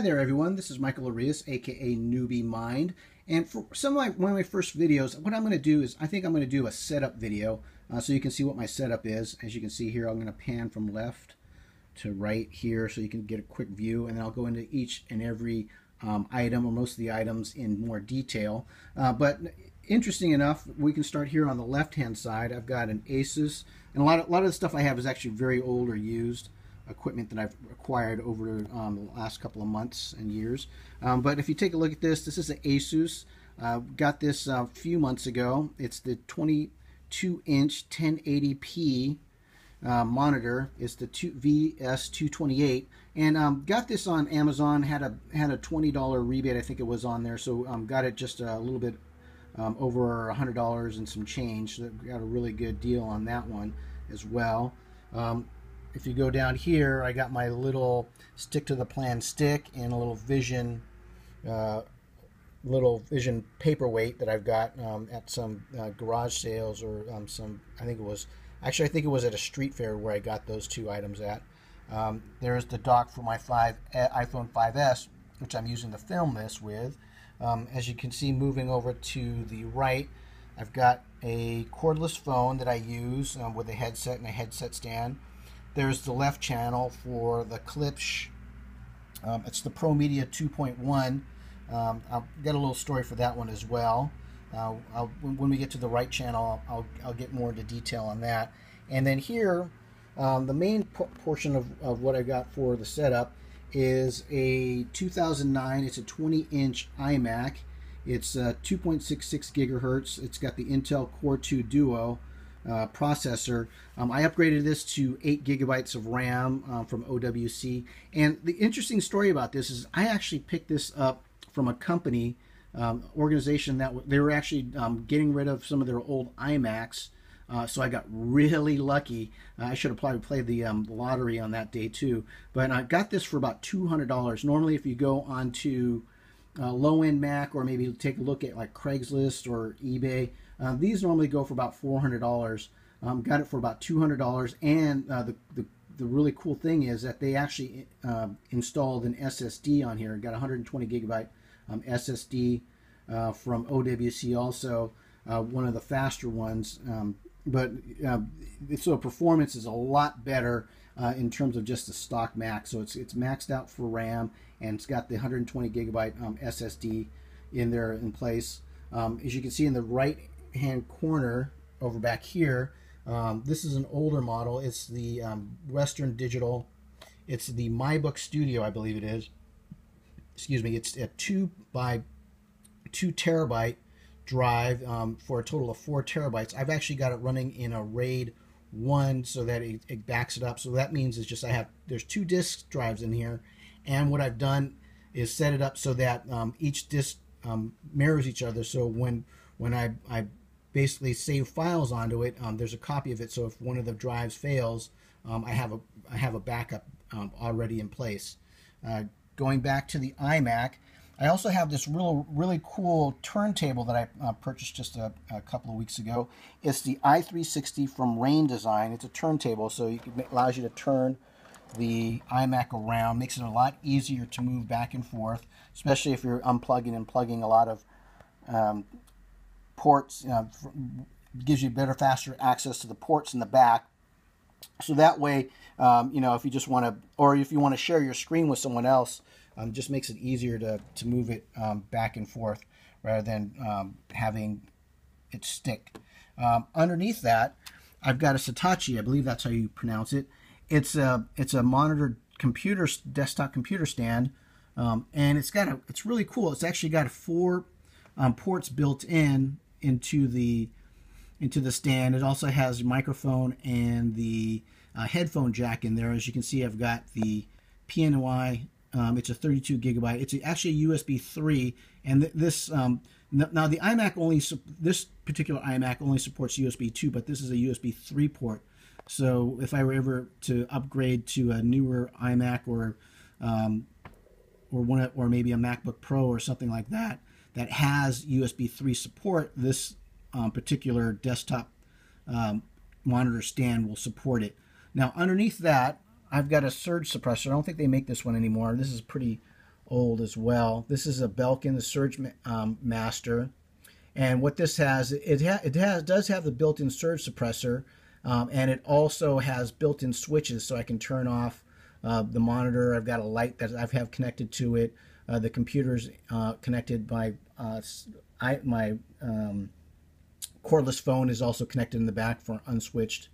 Hi there everyone, this is Michael Arias, aka NewbieMind, and for one of my first videos, what I'm going to do is I think I'm going to do a setup video so you can see what my setup is. As you can see here, I'm going to pan from left to right here so you can get a quick view, and then I'll go into each and every item, or most of the items, in more detail. But interesting enough, we can start here on the left hand side. I've got an ASUS, and a lot of the stuff I have is actually very old or used equipment that I've acquired over the last couple of months and years. But if you take a look at this is an ASUS. Got this a few months ago. It's the 22-inch 1080p monitor. It's the VS228, and got this on Amazon. Had a $20 rebate, I think it was on there. So got it just a little bit over $100 and some change. So got a really good deal on that one as well. If you go down here, I got my little stick to the plan stick and a little Vision paperweight that I've got at some garage sales, or I think it was at a street fair where I got those two items at. There's the dock for my iPhone 5S, which I'm using to film this with. As you can see, moving over to the right, I've got a cordless phone that I use with a headset and a headset stand. There's the left channel for the Klipsch. It's the ProMedia 2.1. I'll get a little story for that one as well. When we get to the right channel, I'll get more into detail on that. And then here, the main portion of what I got for the setup is a 2009. It's a 20-inch iMac. It's 2.66 gigahertz. It's got the Intel Core 2 Duo processor. I upgraded this to 8 gigabytes of RAM from OWC. And the interesting story about this is I actually picked this up from a company, organization that they were actually getting rid of some of their old iMacs. So I got really lucky. I should have probably played the lottery on that day too. But I got this for about $200. Normally, if you go onto low-end Mac, or maybe take a look at like Craigslist or eBay, these normally go for about $400. Got it for about $200, and the really cool thing is that they actually installed an SSD on here. Got 120 gigabyte SSD from OWC, also one of the faster ones. So performance is a lot better in terms of just the stock Mac. So it's maxed out for RAM, and it's got the 120 gigabyte SSD in there in place. As you can see in the right hand corner over back here, this is an older model. It's the Western Digital. It's the MyBook Studio, I believe it is. Excuse me. It's a 2 terabyte drive for a total of 4 terabytes. I've actually got it running in a RAID 1 so that it backs it up. So that means it's just there's 2 disk drives in here, and what I've done is set it up so that each disk mirrors each other. So when I basically save files onto it, there's a copy of it. So if one of the drives fails, I have a backup already in place. Going back to the iMac, I also have this really cool turntable that I purchased just a couple of weeks ago. It's the i360 from Raindesign. It's a turntable, so it allows you to turn the iMac around. Makes it a lot easier to move back and forth, especially if you're unplugging and plugging a lot of ports. Gives you better, faster access to the ports in the back. So that way, if you just want to, or if you want to share your screen with someone else, just makes it easier to move it back and forth rather than having it stick. Underneath that, I've got a Satechi. I believe that's how you pronounce it. It's a monitor desktop computer stand, and it's really cool. It's actually got 4 ports built into the stand. It also has a microphone and the headphone jack in there. As you can see, I've got the PNY. It's a 32 gigabyte. It's actually a USB 3, and this now the iMac this particular iMac only supports USB 2, but this is a USB 3 port. So if I were ever to upgrade to a newer iMac or maybe a MacBook Pro or something like that has USB 3 support, this particular desktop monitor stand will support it. Now underneath that, I've got a Surge Suppressor. I don't think they make this one anymore. This is pretty old as well. This is a Belkin, the SurgeMaster, and what this has, does have the built-in surge suppressor, and it also has built-in switches, so I can turn off the monitor. I've got a light that I have connected to it. The computer's connected by my cordless phone is also connected in the back for unswitched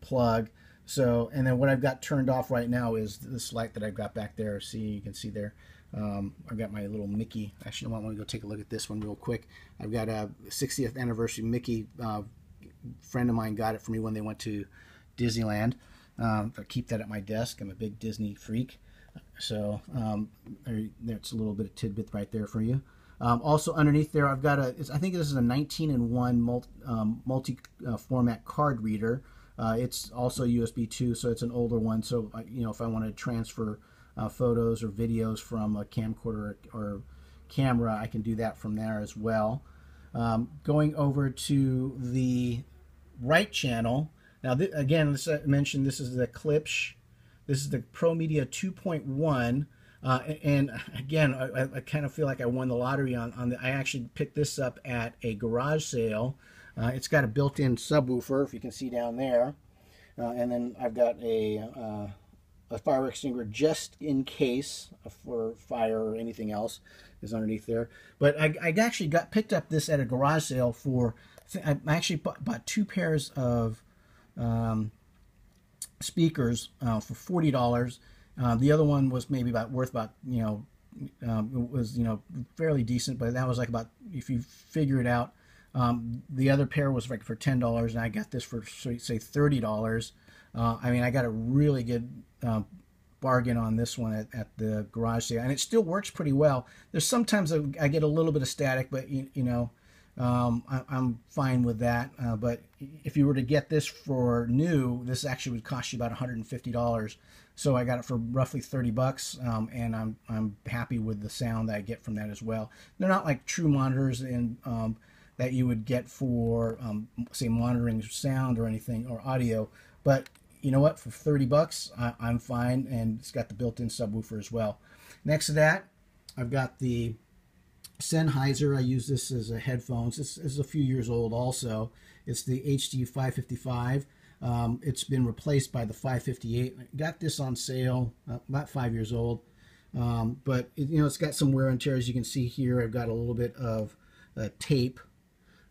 plug. So, and then what I've got turned off right now is this light that I've got back there. See, you can see there. I've got my little Mickey. Actually, I want to go take a look at this one real quick. I've got a 60th anniversary Mickey. Friend of mine got it for me when they went to Disneyland. I keep that at my desk. I'm a big Disney freak. So there's a little bit of tidbit right there for you. Also underneath there, I've got I think this is a 19-in-1 multi-format card reader. It's also USB 2, so it's an older one. So you know, if I want to transfer photos or videos from a camcorder or camera, I can do that from there as well. Going over to the right channel. Now, again, I mentioned this is the Klipsch. This is the ProMedia 2.1. And again, I kind of feel like I won the lottery on the. I actually picked this up at a garage sale. It's got a built-in subwoofer, if you can see down there, and then I've got a fire extinguisher just in case for fire or anything else is underneath there. But I actually picked up this at a garage sale for. I actually bought 2 pairs of speakers for $40. The other one was maybe worth about, you know, it was, you know, fairly decent, but that was like about, if you figure it out, the other pair was like for $10, and I got this for, say, $30. I mean, I got a really good bargain on this one at the garage sale, and it still works pretty well. There's sometimes I get a little bit of static, but you know, I'm fine with that. But if you were to get this for new, this actually would cost you about $150. So I got it for roughly $30, and I'm happy with the sound that I get from that as well. They're not like true monitors and that you would get for say monitoring sound or anything or audio, but you know what? For $30, I'm fine, and it's got the built-in subwoofer as well. Next to that, I've got the Sennheiser. I use this as a headphones. This is a few years old also. It's the HD 555. It's been replaced by the 558. I got this on sale, about 5 years old. But you know, it's got some wear and tear. As you can see here, I've got a little bit of tape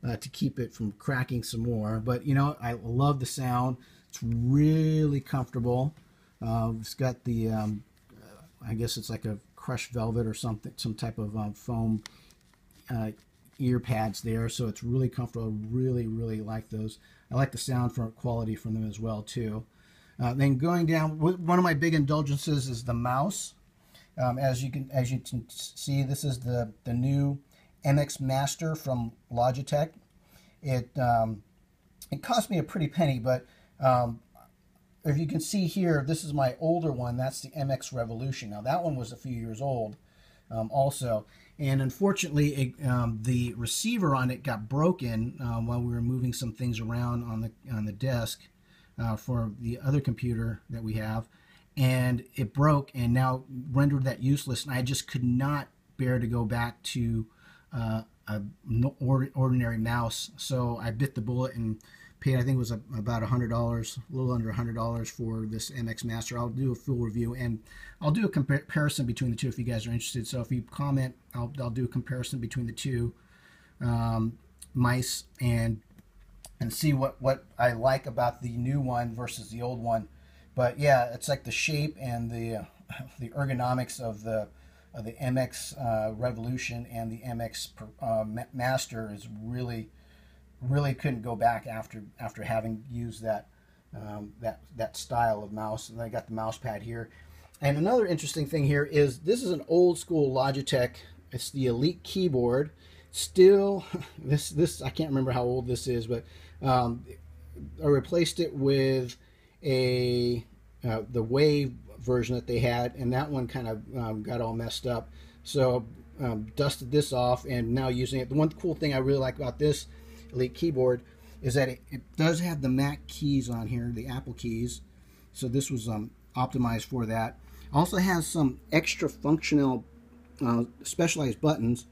to keep it from cracking some more. But you know, I love the sound. It's really comfortable. It's got the I guess it's like a crushed velvet or something, some type of foam ear pads there, so it's really comfortable. I really like those. I like the sound quality from them as well too. Then going down, one of my big indulgences is the mouse. As you can see, this is the new MX Master from Logitech. It cost me a pretty penny, but if you can see here, this is my older one. That's the MX Revolution. Now that one was a few years old also, and unfortunately the receiver on it got broken while we were moving some things around on the desk for the other computer that we have, and it broke and now rendered that useless, and I just could not bear to go back to ordinary mouse. So I bit the bullet and paid, I think it was about $100, a little under $100 for this MX Master. I'll do a full review, and I'll do a comparison between the two if you guys are interested. So if you comment, I'll do a comparison between the two mice and see what I like about the new one versus the old one. But yeah, it's like the shape and the ergonomics of the MX Revolution and the MX Master is really couldn't go back after having used that style of mouse. And I got the mouse pad here. And another interesting thing here is this is an old school Logitech. It's the Elite keyboard. Still, this I can't remember how old this is, but I replaced it with the Wave version that they had, and that one kind of got all messed up. So dusted this off and now using it. The one cool thing I really like about this Elite keyboard is that it does have the Mac keys on here, the Apple keys. So this was optimized for that. Also has some extra functional specialized buttons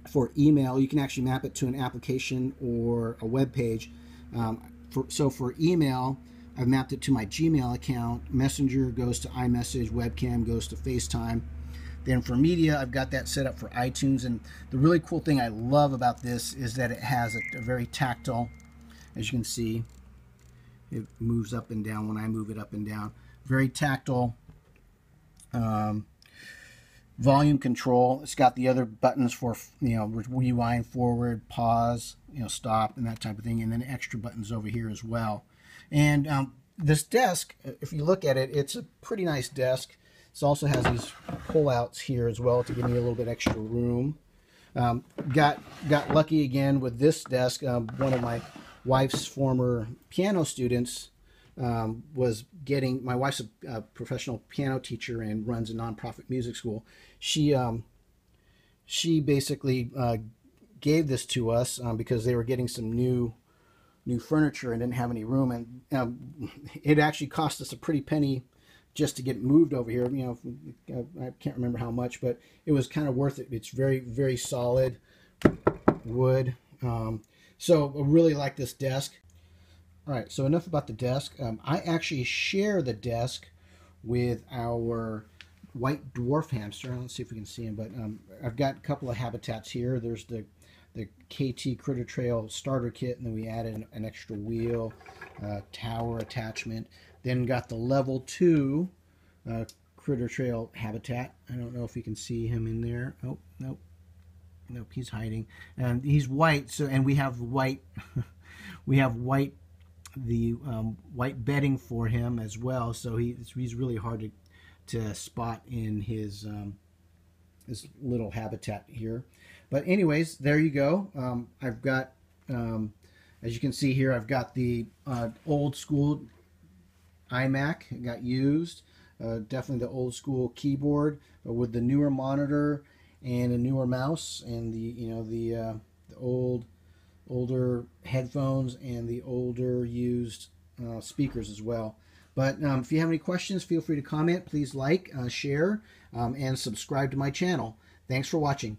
for email. You can actually map it to an application or a web page. So for email, I've mapped it to my Gmail account. Messenger goes to iMessage. Webcam goes to FaceTime. Then for media, I've got that set up for iTunes. And the really cool thing I love about this is that it has a very tactile, as you can see, it moves up and down when I move it up and down. Very tactile volume control. It's got the other buttons for, rewind, forward, pause, stop, and that type of thing. And then extra buttons over here as well. And this desk, if you look at it, it's a pretty nice desk. It also has these pull-outs here as well to give me a little bit extra room. Got lucky again with this desk. One of my wife's former piano students was getting, my wife's a professional piano teacher and runs a nonprofit music school. She basically gave this to us because they were getting some new furniture and didn't have any room, and it actually cost us a pretty penny just to get moved over here. I can't remember how much, but it was kind of worth it. It's very, very solid wood. So I really like this desk. All right, so enough about the desk. I actually share the desk with our white dwarf hamster. Let's see if we can see him, but I've got a couple of habitats here. There's the Kaytee Critter Trail starter kit, and then we added an extra wheel, tower attachment. Then got the level 2 Critter Trail habitat. I don't know if you can see him in there. Oh, nope. Nope, he's hiding. And he's white, so, and we have white white bedding for him as well, so he's really hard to spot in his little habitat here. But anyways, there you go. I've got, as you can see here, I've got the old school iMac. It got used. Definitely the old school keyboard, but with the newer monitor and a newer mouse, and the older headphones and the older used speakers as well. But if you have any questions, feel free to comment. Please like, share, and subscribe to my channel. Thanks for watching.